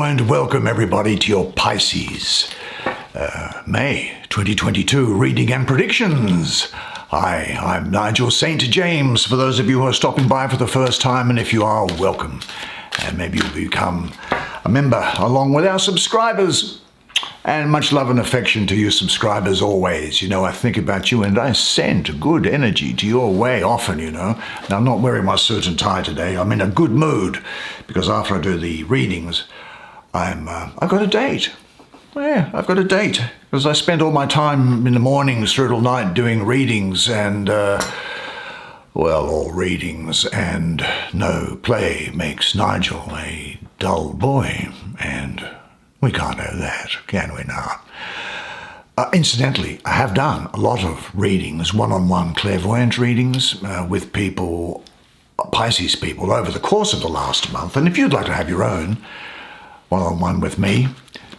and welcome everybody to your Pisces May 2022 reading and predictions. Hi, I'm Nigel Saint James, for those of you who are stopping by for the first time, and if you are, welcome. And maybe you'll become a member along with our subscribers. And much love and affection to you subscribers always. You know, I think about you and I send good energy to your way often, you know. Now, I'm not wearing my suit and tie today. I'm in a good mood because after I do the readings, I've got a date. Yeah, I've got a date because I spend all my time in the mornings through till night doing readings and, all readings and no play makes Nigel a dull boy, and we can't have that, can we now? Incidentally, I have done a lot of readings, one-on-one clairvoyant readings with people, Pisces people, over the course of the last month. And if you'd like to have your own one-on-one with me,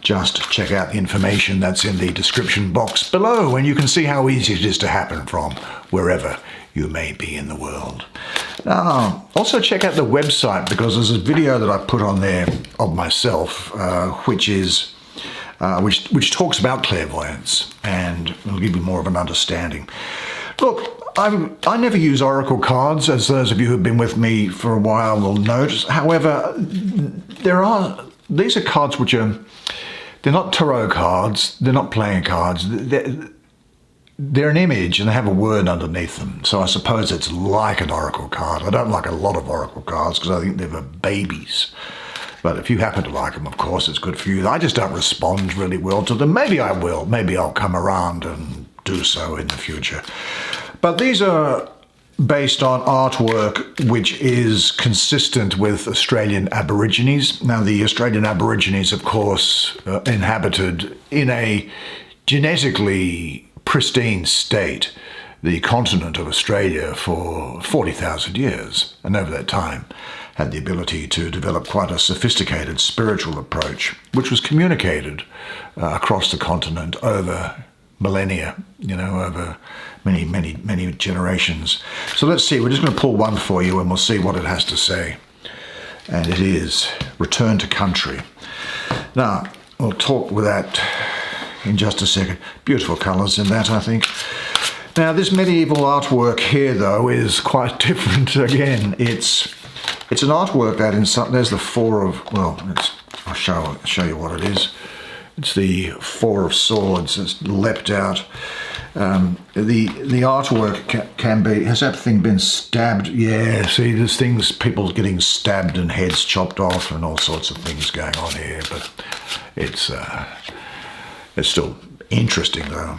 just check out the information that's in the description box below, and you can see how easy it is to happen from wherever you may be in the world. Also check out the website, because there's a video that I put on there of myself, which talks about clairvoyance, and will give you more of an understanding. Look, I never use oracle cards, as those of you who've been with me for a while will notice. However, these are cards which they're not tarot cards, they're not playing cards. They're an image and they have a word underneath them. So I suppose it's like an oracle card. I don't like a lot of oracle cards because I think they're for babies. But if you happen to like them, of course, it's good for you. I just don't respond really well to them. Maybe I will. Maybe I'll come around and do so in the future. But these are based on artwork which is consistent with Australian Aborigines. Now, the Australian Aborigines, of course, inhabited in a genetically pristine state the continent of Australia for 40,000 years, and over that time had the ability to develop quite a sophisticated spiritual approach, which was communicated across the continent over millennia, you know, over many generations. So let's see, we're just going to pull one for you and we'll see what it has to say. And it is Return to Country. Now, we'll talk with that in just a second. Beautiful colours in that, I think. Now, this medieval artwork here, though, is quite different again. It's an artwork that there's the four of, I'll show you what it is. It's the Four of Swords. It's leapt out. The artwork has everything been stabbed? Yeah, see, there's things, people getting stabbed and heads chopped off and all sorts of things going on here, but it's still interesting, though.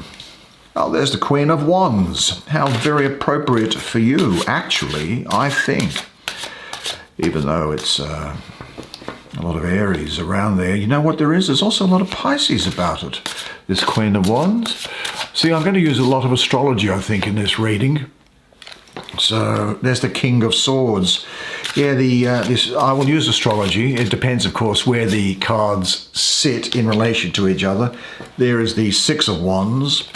Oh, there's the Queen of Wands. How very appropriate for you, actually, I think. Even though it's a lot of Aries around there. You know what there is? There's also a lot of Pisces about it, this Queen of Wands. See, I'm going to use a lot of astrology, I think, in this reading. So there's the King of Swords. Yeah, I will use astrology. It depends, of course, where the cards sit in relation to each other. There is the Six of Wands,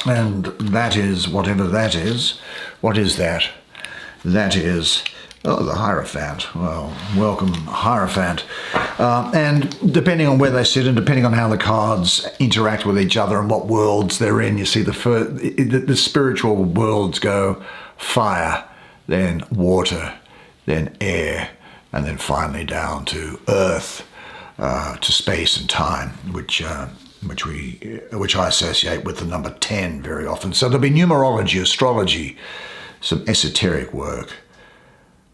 and that is whatever that is. What is that? That is, the Hierophant. Well, welcome, Hierophant. And depending on where they sit and depending on how the cards interact with each other and what worlds they're in, you see the spiritual worlds go fire, then water, then air, and then finally down to earth, to space and time, which I associate with the number 10 very often. So there'll be numerology, astrology, some esoteric work,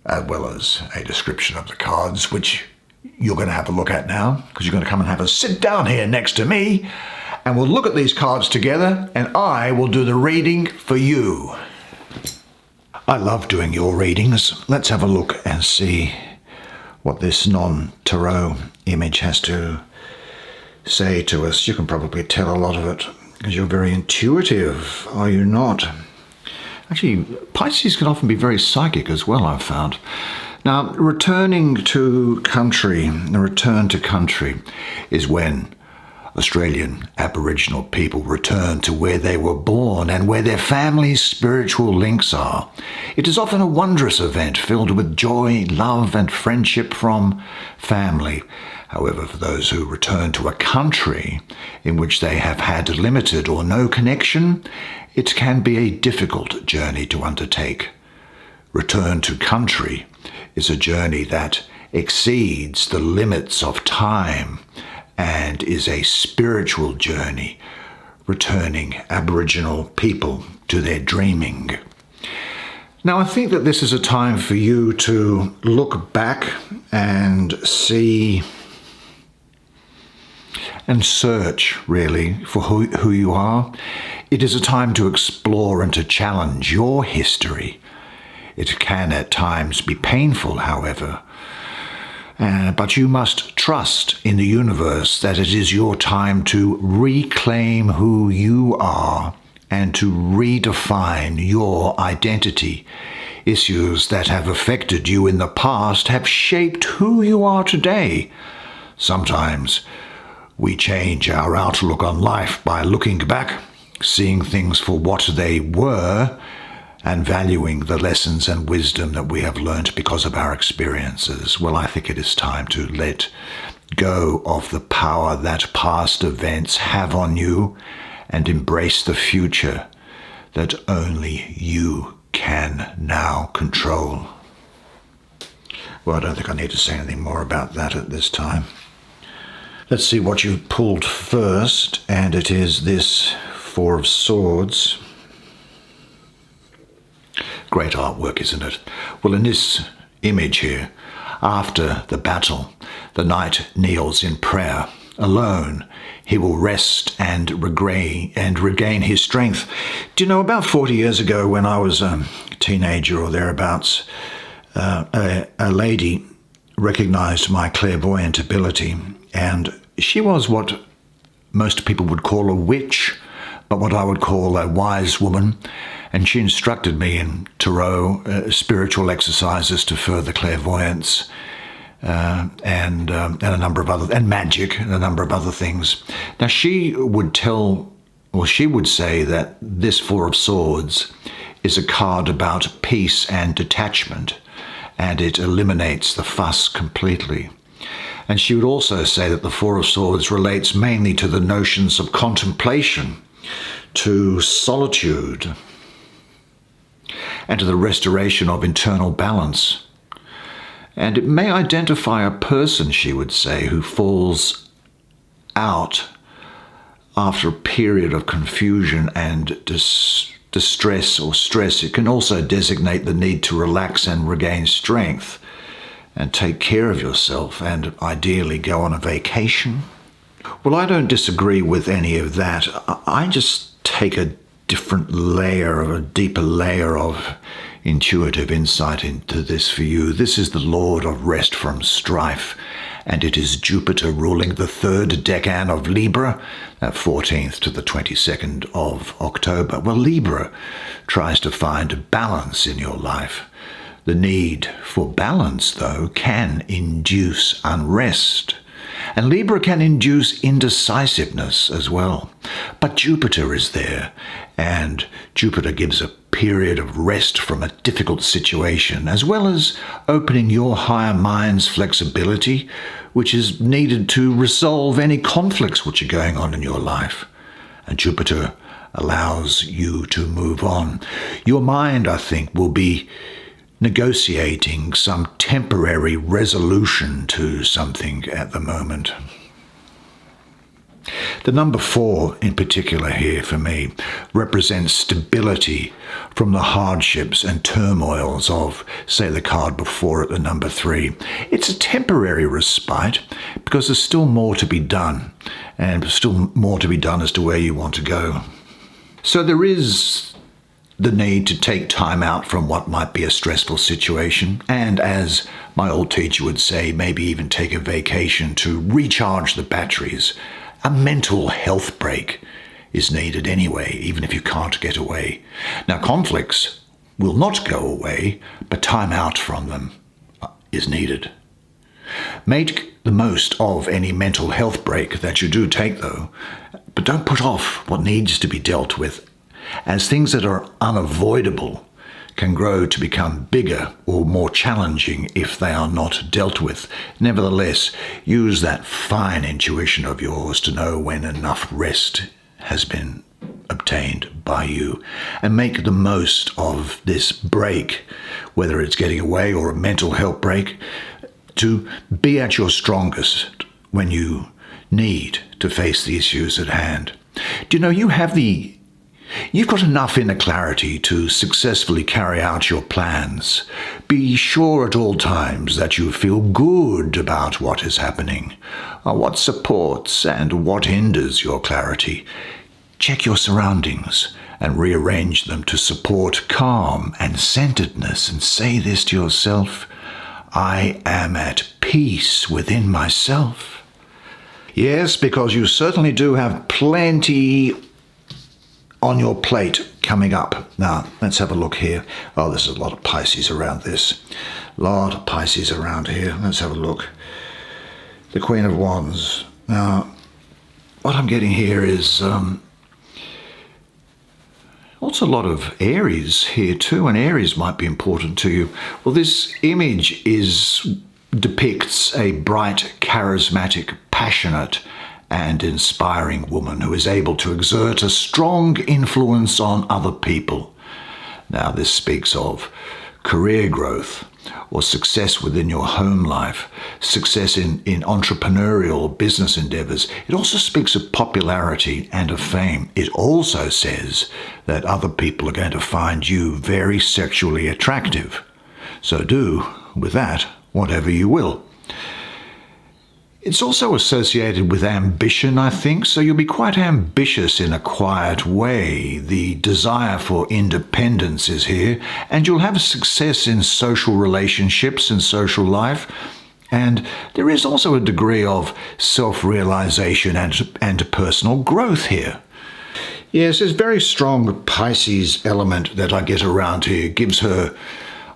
as well as a description of the cards, which you're going to have a look at now, because you're going to come and have a sit down here next to me, and we'll look at these cards together, and I will do the reading for you. I love doing your readings. Let's have a look and see what this non-tarot image has to say to us. You can probably tell a lot of it because you're very intuitive, are you not? Actually, Pisces can often be very psychic as well, I've found. Now, returning to country, the return to country is when Australian Aboriginal people return to where they were born and where their family's spiritual links are. It is often a wondrous event filled with joy, love and friendship from family. However, for those who return to a country in which they have had limited or no connection, it can be a difficult journey to undertake. Return to country is a journey that exceeds the limits of time and is a spiritual journey, returning Aboriginal people to their dreaming. Now, I think that this is a time for you to look back and see and search, really, for who you are. It is a time to explore and to challenge your history. It can at times be painful, however, but you must trust in the universe that it is your time to reclaim who you are and to redefine your identity. Issues that have affected you in the past have shaped who you are today. Sometimes we change our outlook on life by looking back, seeing things for what they were, and valuing the lessons and wisdom that we have learnt because of our experiences. Well, I think it is time to let go of the power that past events have on you and embrace the future that only you can now control. Well, I don't think I need to say anything more about that at this time. Let's see what you pulled first, and it is this Four of Swords. Great artwork, isn't it? Well, in this image here, after the battle, the knight kneels in prayer. Alone, he will rest and regain his strength. Do you know, about 40 years ago, when I was a teenager or thereabouts, a lady recognized my clairvoyant ability, and she was what most people would call a witch, but what I would call a wise woman. And she instructed me in tarot, spiritual exercises to further clairvoyance, and a number of other, and magic, and a number of other things. Now she would say that this Four of Swords is a card about peace and detachment, and it eliminates the fuss completely. And she would also say that the Four of Swords relates mainly to the notions of contemplation, to solitude, and to the restoration of internal balance. And it may identify a person, she would say, who falls out after a period of confusion and distress or stress. It can also designate the need to relax and regain strength and take care of yourself and ideally go on a vacation. Well, I don't disagree with any of that. I just take a different layer, a deeper layer of intuitive insight into this for you. This is the Lord of rest from strife, and it is Jupiter ruling the third decan of Libra, that 14th to the 22nd of October. Well, Libra tries to find balance in your life. The need for balance, though, can induce unrest. And Libra can induce indecisiveness as well. But Jupiter is there, and Jupiter gives a period of rest from a difficult situation, as well as opening your higher mind's flexibility, which is needed to resolve any conflicts which are going on in your life. And Jupiter allows you to move on. Your mind, I think, will be negotiating some temporary resolution to something at the moment. The number 4 in particular here for me represents stability from the hardships and turmoils of, say, the card before it, the number 3. It's a temporary respite because there's still more to be done, and still more to be done as to where you want to go. So there is the need to take time out from what might be a stressful situation, and as my old teacher would say, maybe even take a vacation to recharge the batteries. A mental health break is needed anyway, even if you can't get away. Now, conflicts will not go away, but time out from them is needed. Make the most of any mental health break that you do take, though, but don't put off what needs to be dealt with, as things that are unavoidable can grow to become bigger or more challenging if they are not dealt with. Nevertheless, use that fine intuition of yours to know when enough rest has been obtained by you, and make the most of this break, whether it's getting away or a mental health break, to be at your strongest when you need to face the issues at hand. Do you know you've got enough inner clarity to successfully carry out your plans. Be sure at all times that you feel good about what is happening, what supports and what hinders your clarity. Check your surroundings and rearrange them to support calm and centeredness, and say this to yourself: I am at peace within myself. Yes, because you certainly do have plenty on your plate coming up. Now, let's have a look here. Oh, there's a lot of Pisces around this. A lot of Pisces around here. Let's have a look. The Queen of Wands. Now, what I'm getting here is also a lot of Aries here too, and Aries might be important to you. Well, this image depicts a bright, charismatic, passionate, and inspiring woman who is able to exert a strong influence on other people. Now, this speaks of career growth or success within your home life, success in entrepreneurial business endeavors. It also speaks of popularity and of fame. It also says that other people are going to find you very sexually attractive. So do with that whatever you will. It's also associated with ambition, I think, so you'll be quite ambitious in a quiet way. The desire for independence is here, and you'll have success in social relationships and social life. And there is also a degree of self-realization and personal growth here. Yes, there's very strong Pisces element that I get around here. It gives her,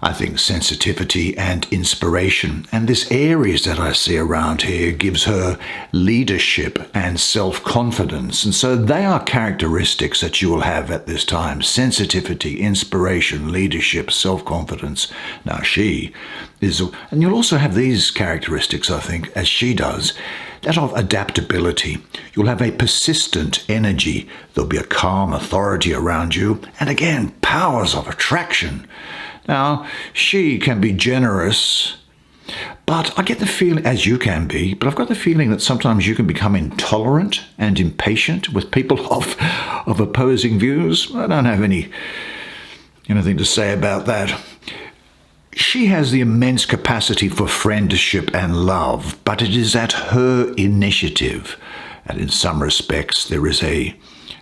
I think, sensitivity and inspiration. And this Aries that I see around here gives her leadership and self-confidence. And so they are characteristics that you will have at this time: sensitivity, inspiration, leadership, self-confidence. Now she is, and you'll also have these characteristics, I think, as she does, that of adaptability. You'll have a persistent energy. There'll be a calm authority around you. And again, powers of attraction. Now, she can be generous, but I get the feeling, as you can be, but I've got the feeling that sometimes you can become intolerant and impatient with people of opposing views. I don't have anything to say about that. She has the immense capacity for friendship and love, but it is at her initiative. And in some respects, there is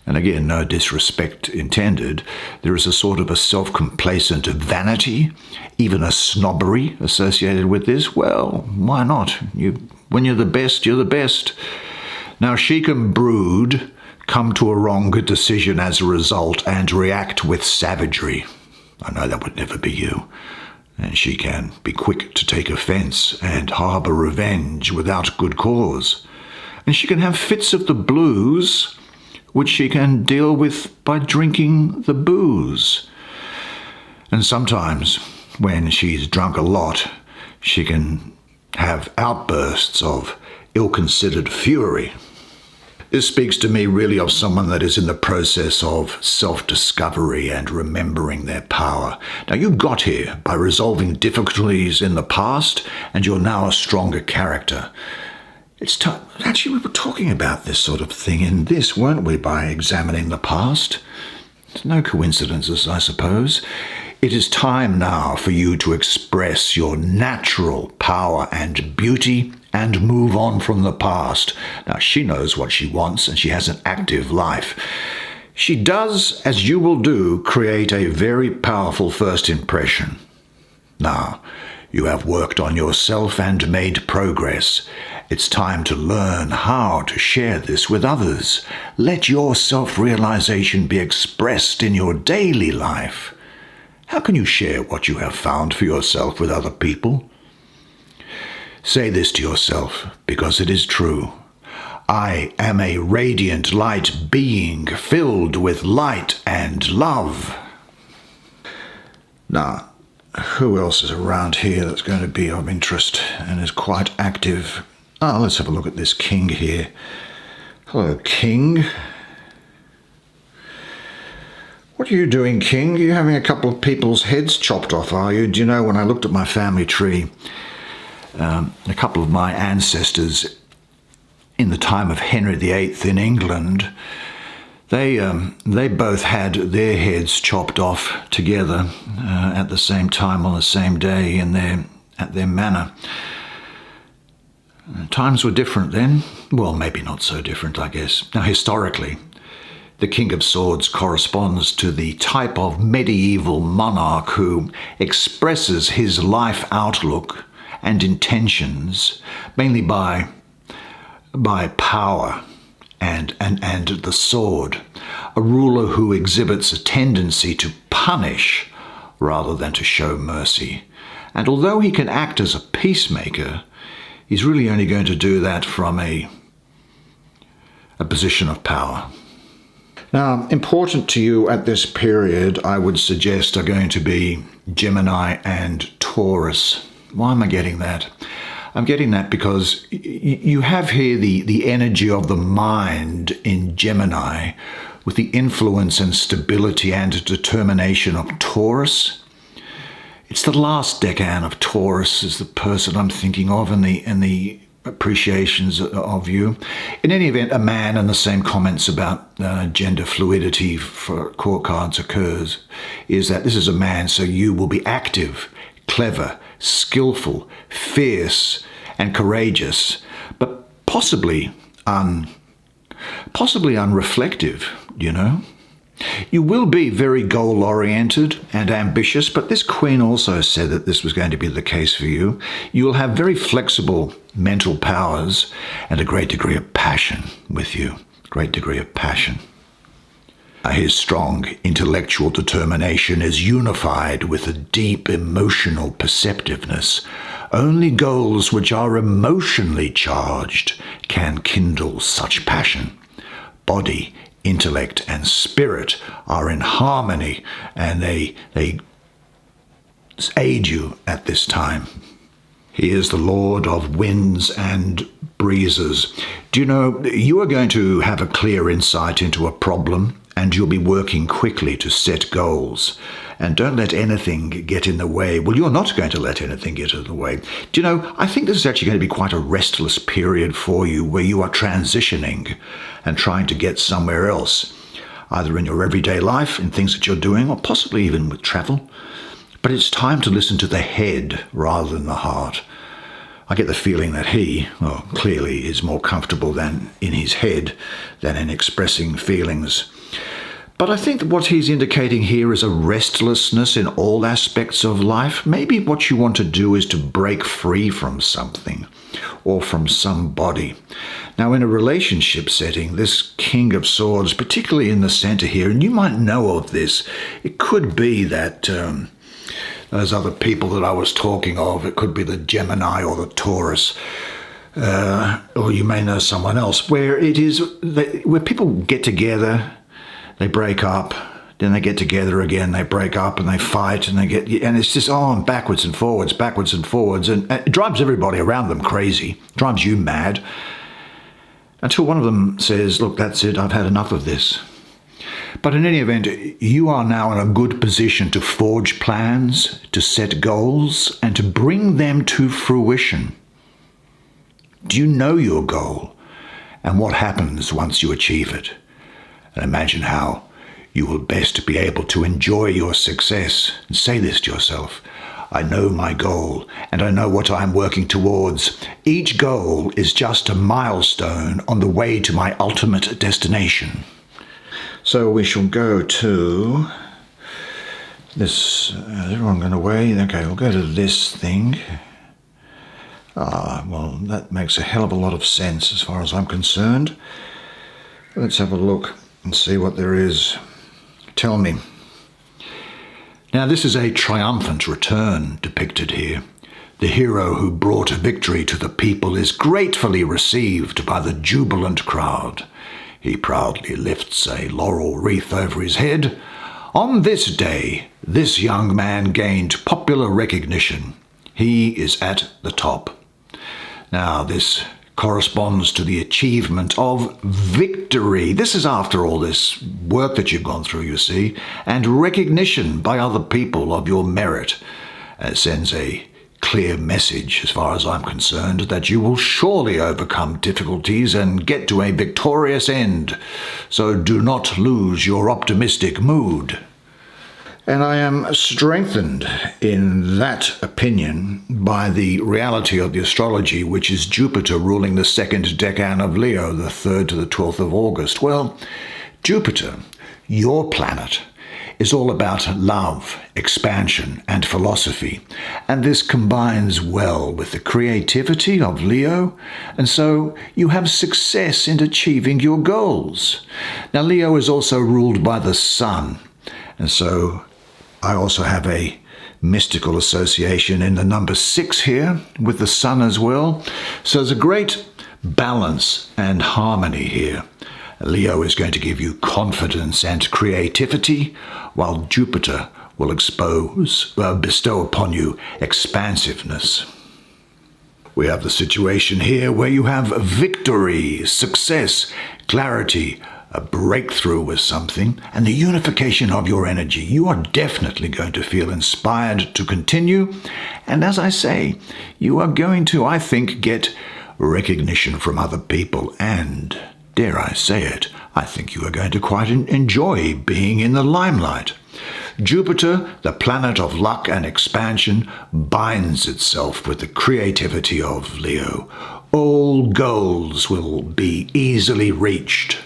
and again, no disrespect intended, there is a sort of a self-complacent vanity, even a snobbery associated with this. Well, why not? When you're the best, you're the best. Now, she can brood, come to a wrong decision as a result, and react with savagery. I know that would never be you. And she can be quick to take offense and harbor revenge without good cause. And she can have fits of the blues, which she can deal with by drinking the booze. And sometimes, when she's drunk a lot, she can have outbursts of ill-considered fury. This speaks to me really of someone that is in the process of self-discovery and remembering their power. Now, you got here by resolving difficulties in the past, and you're now a stronger character. It's time. Actually, we were talking about this sort of thing in this, weren't we, by examining the past? There's no coincidences, I suppose. It is time now for you to express your natural power and beauty and move on from the past. Now, she knows what she wants, and she has an active life. She does, as you will do, create a very powerful first impression. Now, you have worked on yourself and made progress. It's time to learn how to share this with others. Let your self-realization be expressed in your daily life. How can you share what you have found for yourself with other people? Say this to yourself, because it is true. I am a radiant light being filled with light and love. Now, who else is around here that's going to be of interest and is quite active? Oh, let's have a look at this king here. Hello, king. What are you doing, king? Are you having a couple of people's heads chopped off, are you? Do you know, when I looked at my family tree, a couple of my ancestors in the time of Henry VIII in England, they both had their heads chopped off together at the same time on the same day at their manor. Times were different then. Well, maybe not so different, I guess. Now, historically, the King of Swords corresponds to the type of medieval monarch who expresses his life outlook and intentions mainly by power and the sword. A ruler who exhibits a tendency to punish rather than to show mercy. And although he can act as a peacemaker, he's really only going to do that from a position of power. Now, important to you at this period, I would suggest, are going to be Gemini and Taurus. Why am I getting that? I'm getting that because you have here the energy of the mind in Gemini with the influence and stability and determination of Taurus. It's the last decan of Taurus is the person I'm thinking of in the appreciations of you. In any event, a man, and the same comments about gender fluidity for court cards occurs, is that this is a man, so you will be active, clever, skillful, fierce, and courageous, but possibly unreflective, you know. You will be very goal-oriented and ambitious, but this queen also said that this was going to be the case for you. You will have very flexible mental powers and a great degree of passion with you. Great degree of passion. His strong intellectual determination is unified with a deep emotional perceptiveness. Only goals which are emotionally charged can kindle such passion. Body, intellect, and spirit are in harmony, and they aid you at this time. He is the Lord of winds and breezes. Do you know, you are going to have a clear insight into a problem, and you'll be working quickly to set goals. And don't let anything get in the way. Well, you're not going to let anything get in the way. Do you know, I think this is actually going to be quite a restless period for you, where you are transitioning and trying to get somewhere else, either in your everyday life, in things that you're doing, or possibly even with travel. But it's time to listen to the head rather than the heart. I get the feeling that he, well, clearly is more comfortable than in his head than in expressing feelings. But I think that what he's indicating here is a restlessness in all aspects of life. Maybe what you want to do is to break free from something or from somebody. Now, in a relationship setting, this King of Swords, particularly in the center here, and you might know of this, it could be that those other people that I was talking of, it could be the Gemini or the Taurus, or you may know someone else, where it is where people get together, they break up, then they get together again, they break up and they fight and and it's just on backwards and forwards, and it drives everybody around them crazy, drives you mad, until one of them says, look, that's it, I've had enough of this. But in any event, you are now in a good position to forge plans, to set goals, and to bring them to fruition. Do you know your goal and what happens once you achieve it? And imagine how you will best be able to enjoy your success. And say this to yourself: I know my goal and I know what I'm working towards. Each goal is just a milestone on the way to my ultimate destination. So we shall go to this. Has everyone gone away? Okay, we'll go to this thing. Well, that makes a hell of a lot of sense as far as I'm concerned. Let's have a look and see what there is. Tell me. Now, this is a triumphant return depicted here. The hero who brought victory to the people is gratefully received by the jubilant crowd. He proudly lifts a laurel wreath over his head. On this day, this young man gained popular recognition. He is at the top. Now, this corresponds to the achievement of victory. This is after all this work that you've gone through, you see, and recognition by other people of your merit. It sends a clear message, as far as I'm concerned, that you will surely overcome difficulties and get to a victorious end. So do not lose your optimistic mood. And I am strengthened in that opinion by the reality of the astrology, which is Jupiter ruling the second decan of Leo, the 3rd to the 12th of August. Well, Jupiter, your planet, is all about love, expansion, and philosophy. And this combines well with the creativity of Leo, and so you have success in achieving your goals. Now, Leo is also ruled by the Sun, and so I also have a mystical association in the number 6 here with the Sun as well. So there's a great balance and harmony here. Leo is going to give you confidence and creativity, while Jupiter will bestow upon you expansiveness. We have the situation here where you have victory, success, clarity, a breakthrough with something, and the unification of your energy. You are definitely going to feel inspired to continue. And as I say, you are going to, I think, get recognition from other people. And, dare I say it, I think you are going to quite enjoy being in the limelight. Jupiter, the planet of luck and expansion, binds itself with the creativity of Leo. All goals will be easily reached.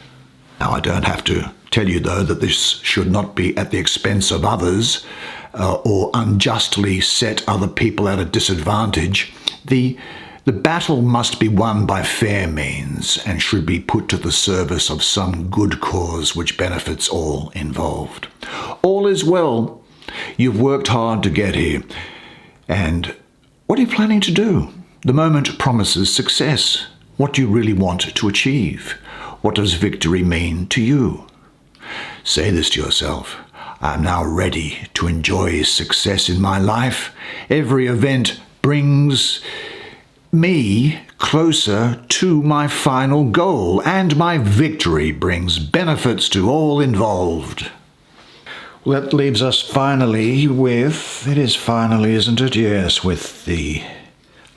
Now, I don't have to tell you, though, that this should not be at the expense of others or unjustly set other people at a disadvantage. The battle must be won by fair means and should be put to the service of some good cause which benefits all involved. All is well. You've worked hard to get here. And what are you planning to do? The moment promises success. What do you really want to achieve? What does victory mean to you? Say this to yourself. I am now ready to enjoy success in my life. Every event brings me closer to my final goal, and my victory brings benefits to all involved. Well, that leaves us finally with, it is finally, isn't it? Yes, with the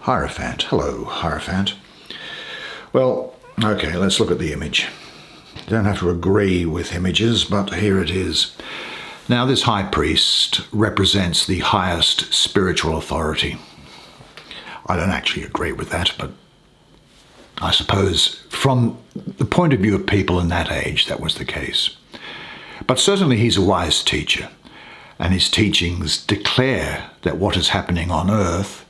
hierophant. Hello, hierophant. Well, okay, let's look at the image. You don't have to agree with images, but here it is. Now, this high priest represents the highest spiritual authority. I don't actually agree with that, but I suppose from the point of view of people in that age, that was the case. But certainly he's a wise teacher, and his teachings declare that what is happening on earth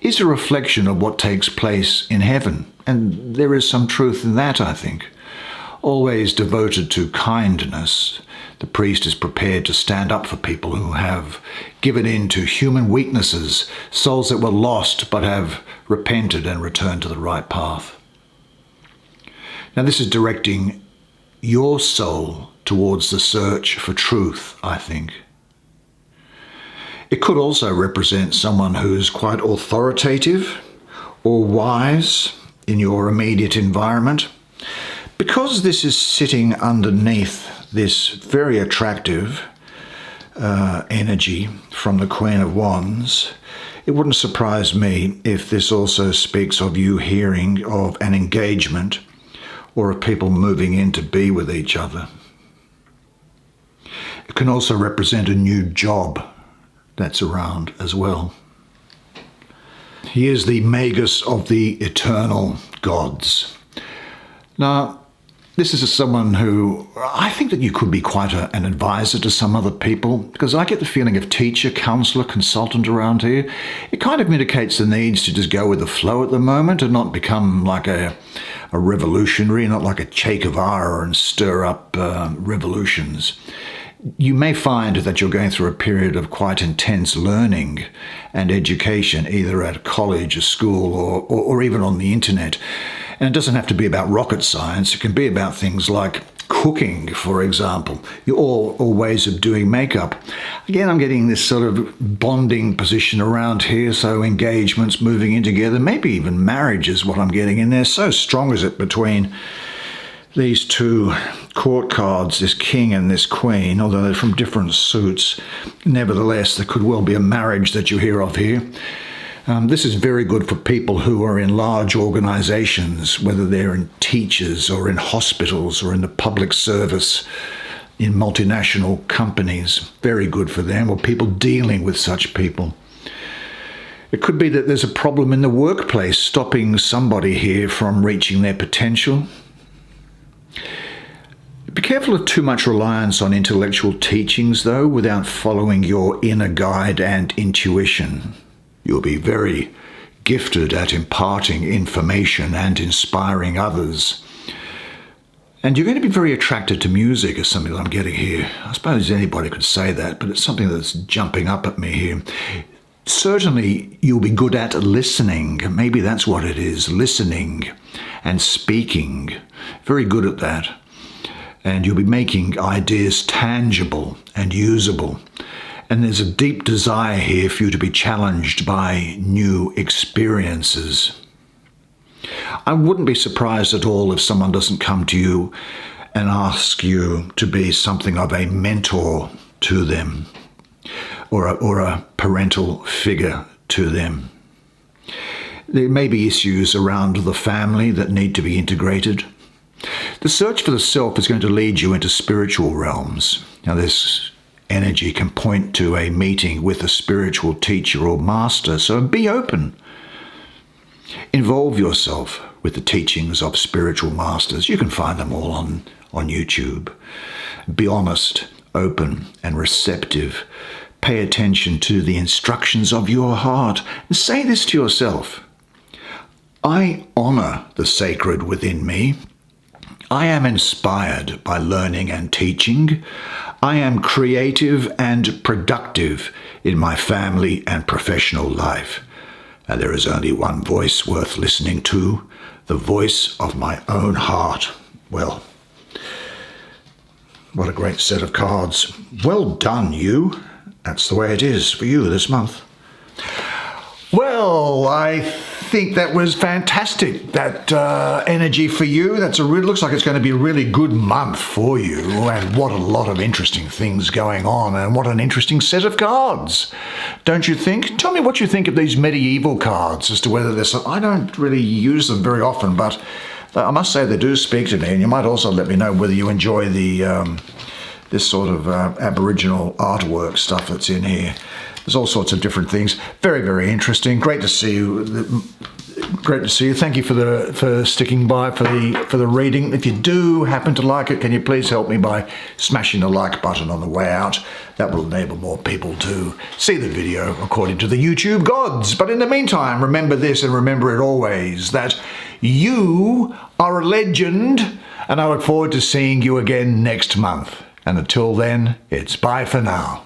is a reflection of what takes place in heaven. And there is some truth in that, I think. Always devoted to kindness, the priest is prepared to stand up for people who have given in to human weaknesses, souls that were lost but have repented and returned to the right path. Now, this is directing your soul towards the search for truth, I think. It could also represent someone who's quite authoritative or wise in your immediate environment. Because this is sitting underneath this very attractive energy from the Queen of Wands, it wouldn't surprise me if this also speaks of you hearing of an engagement or of people moving in to be with each other. It can also represent a new job that's around as well. He is the magus of the eternal gods. Now, this is someone who I think that you could be quite an advisor to some other people, because I get the feeling of teacher, counselor, consultant around here. It kind of indicates the needs to just go with the flow at the moment and not become like a revolutionary, not like a Che Guevara and stir up revolutions. You may find that you're going through a period of quite intense learning and education, either at college or school or even on the internet. And it doesn't have to be about rocket science. It can be about things like cooking, for example, or ways of doing makeup. Again, I'm getting this sort of bonding position around here, so engagements moving in together, maybe even marriage is what I'm getting in there. So strong is it between these two court cards, this king and this queen, although they're from different suits. Nevertheless, there could well be a marriage that you hear of here. This is very good for people who are in large organizations, whether they're in teachers or in hospitals or in the public service, in multinational companies. Very good for them, or people dealing with such people. It could be that there's a problem in the workplace stopping somebody here from reaching their potential. Be careful of too much reliance on intellectual teachings, though, without following your inner guide and intuition. You'll be very gifted at imparting information and inspiring others. And you're going to be very attracted to music, is something that I'm getting here. I suppose anybody could say that, but it's something that's jumping up at me here. Certainly, you'll be good at listening. Maybe that's what it is, listening and speaking. Very good at that. And you'll be making ideas tangible and usable. And there's a deep desire here for you to be challenged by new experiences. I wouldn't be surprised at all if someone doesn't come to you and ask you to be something of a mentor to them, or a parental figure to them. There may be issues around the family that need to be integrated. The search for the self is going to lead you into spiritual realms. Now, this energy can point to a meeting with a spiritual teacher or master, so be open. Involve yourself with the teachings of spiritual masters. You can find them all on YouTube. Be honest, open, and receptive. Pay attention to the instructions of your heart. And say this to yourself: I honor the sacred within me. I am inspired by learning and teaching. I am creative and productive in my family and professional life. And there is only one voice worth listening to, the voice of my own heart. Well, what a great set of cards. Well done, you. That's the way it is for you this month. Well, I think that was fantastic, that energy for you. Looks like it's going to be a really good month for you, and what a lot of interesting things going on, and what an interesting set of cards, don't you think? Tell me what you think of these medieval cards, as to whether there's some. I don't really use them very often, but I must say they do speak to me, and you might also let me know whether you enjoy the this sort of Aboriginal artwork stuff that's in here. There's all sorts of different things. Very, very interesting. Great to see you. Great to see you. Thank you for sticking by for the reading. If you do happen to like it, can you please help me by smashing the like button on the way out? That will enable more people to see the video according to the YouTube gods. But in the meantime, remember this, and remember it always, that you are a legend, and I look forward to seeing you again next month. And until then, it's bye for now.